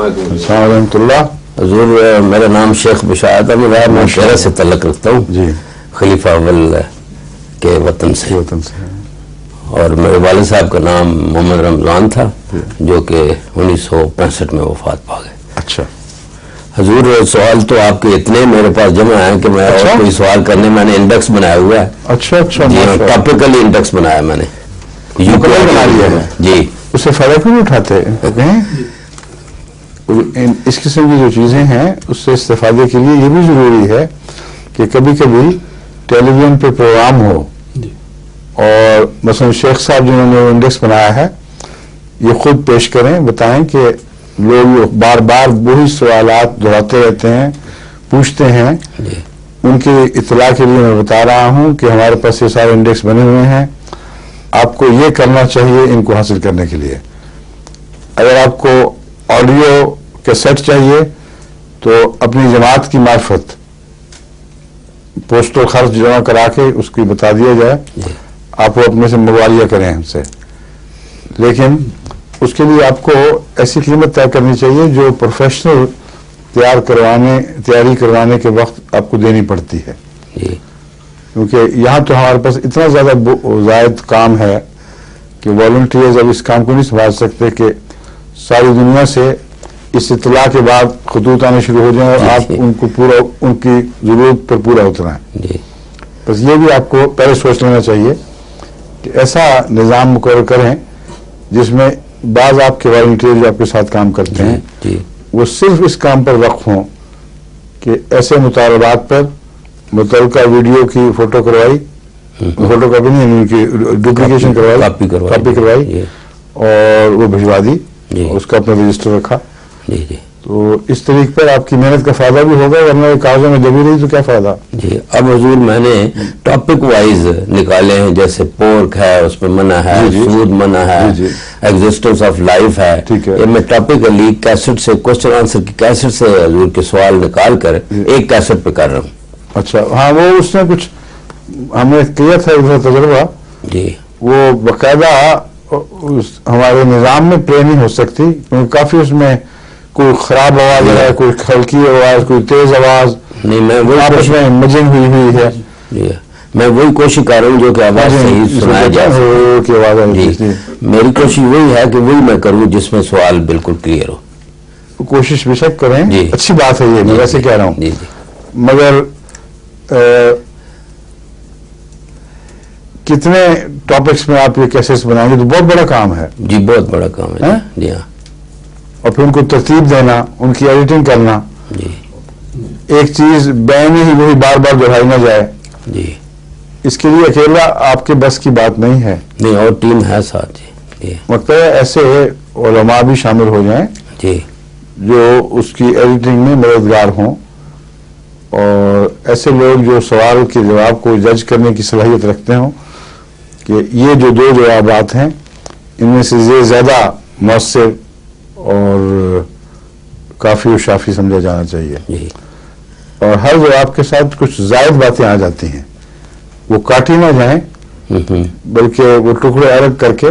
السلام ورحمۃ اللہ. حضور میرا نام شیخ بشارت احمد ہے. میں شہرہ سے تعلق رکھتا ہوں جی, خلیفہ اول کے وطن سے. اور میرے والد صاحب کا نام محمد رمضان تھا جو کہ 1965 میں وفات پا گئے. اچھا حضور سوال تو آپ کے اتنے میرے پاس جمع ہیں کہ میں اور کوئی سوال کرنے میں نے انڈیکس بنایا ہوا ہے. اچھا اچھا جی ہاں, ٹاپیکلی انڈیکس بنایا میں نے, بنا لیا ہے. جی اس سے فائدہ کیوں نہیں اٹھاتے؟ اس قسم کی جو چیزیں ہیں اس سے استفادے کے لیے یہ بھی ضروری ہے کہ کبھی کبھی ٹیلی ویژن پہ پروگرام ہو اور مثلا شیخ صاحب جنہوں نے انڈیکس بنایا ہے یہ خود پیش کریں, بتائیں کہ لوگ بار بار وہی سوالات دہراتے رہتے ہیں, پوچھتے ہیں. ان کی اطلاع کے لیے میں بتا رہا ہوں کہ ہمارے پاس یہ سارے انڈیکس بنے ہوئے ہیں, آپ کو یہ کرنا چاہیے ان کو حاصل کرنے کے لیے. اگر آپ کو آڈیو کیسٹ چاہیے تو اپنی جماعت کی معرفت پوسٹل خرچ جمع کرا کے اس کی بتا دیا جائے, آپ وہ اپنے سے منگوا لیا کریں ہم سے. لیکن اس کے لیے آپ کو ایسی قیمت طے کرنی چاہیے جو پروفیشنل تیاری کروانے کے وقت آپ کو دینی پڑتی ہے. کیونکہ یہاں تو ہمارے پاس اتنا زیادہ زائد کام ہے کہ والنٹیئرز اب اس کام کو نہیں سنبھال سکتے کہ ساری دنیا سے اس اطلاع کے بعد خطوط آنے شروع ہو جائیں اور آپ ان کو پورا ان کی ضرورت پر پورا اترائیں. بس یہ بھی آپ کو پہلے سوچ لینا چاہیے کہ ایسا نظام مقرر کریں جس میں بعض آپ کے والنٹیئر جو آپ کے ساتھ کام کرتے ہیں وہ صرف اس کام پر وقف ہوں کہ ایسے مطالبات پر متعلقہ ویڈیو کی فوٹو کروائی, فوٹو کاپی نہیں ان کی ڈپلیکیشن کروائی, کاپی کروائی اور وہ بھجوا دی, اس کا اپنا رجسٹر رکھا. تو اس طریقے پر آپ کی محنت کا فائدہ بھی ہوگا, ورنہ کاغذوں میں دبی رہی تو کیا فائدہ. جی اب حضور میں نے ٹاپک وائز نکالے ہیں, جیسے پورک ہے اس میں منع ہے, سود منع ہے, ایگزسٹنس آف لائف ہے. یہ میں ٹاپیکلی کیسٹ سے کوشچن آنسر کی کیسٹ سے حضور کے سوال نکال کر ایک کیسٹ پہ کر رہا ہوں. اچھا ہاں, وہ اس نے کچھ ہم نے کیا تھا تجربہ, جی وہ باقاعدہ ہمارے نظام میں پلے نہیں ہو سکتی کیونکہ کافی اس میں کوئی خراب آواز ہے, کوئی ہلکی آواز, کوئی تیز آواز, نہیں میں وہی آپس میں مجنگ ہوئی ہے. میں وہی کوشش کر رہا ہوں جو کہ آواز صحیح سنایا جائے. میری کوشش وہی ہے کہ وہی میں کروں جس میں سوال بالکل کلیئر ہو. کوشش بے شک کریں, اچھی بات ہے یہ, میں ویسے کہہ رہا ہوں. مگر کتنے ٹاپکس میں آپ یہ کیسز بنائیں گے تو بہت بڑا کام ہے. جی بہت بڑا کام ہے. جی ہاں, اور پھر ان کو ترتیب دینا, ان کی ایڈیٹنگ کرنا. جی ایک چیز بین ہی وہی بار بار دہرائی نہ جائے. جی اس کے لیے اکیلا آپ کے بس کی بات نہیں ہے. نہیں اور ٹیم ہے ساتھ. جی مطلب ایسے علماء بھی شامل ہو جائیں جی جو اس کی ایڈیٹنگ میں مددگار ہوں, اور ایسے لوگ جو سوال کے جواب کو جج کرنے کی صلاحیت رکھتے ہوں کہ یہ جو دو جوابات ہیں ان میں سے یہ زیادہ مؤثر اور کافی و شافی سمجھا جانا چاہیے. اور ہر جواب کے ساتھ کچھ زائد باتیں آ جاتی ہیں, وہ کاٹی نہ جائیں بلکہ وہ ٹکڑے الگ کر کے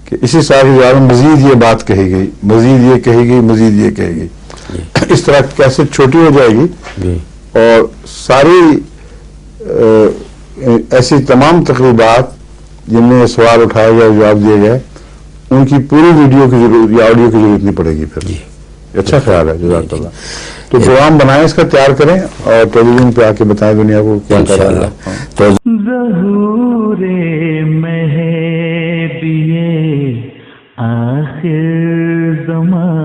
کہ اسی سارے جواب میں مزید یہ بات کہی گئی, مزید یہ کہی گئی, مزید یہ کہی گئی. اس طرح کیسے چھوٹی ہو جائے گی اور ساری ایسی تمام تقریبات جن میں سوال اٹھایا گیا جواب دیا گئے ان کی پوری ویڈیو کی ضرورت یا آڈیو کی ضرورت نہیں پڑے گی. پھر اچھا خیال ہے, جزاک اللہ. تو پروگرام بنائیں, اس کا تیار کریں اور ٹیلی ویژن پہ آ کے بتائیں دنیا کو کیا کر رہا ہے. ظہور مہدی آخر زمان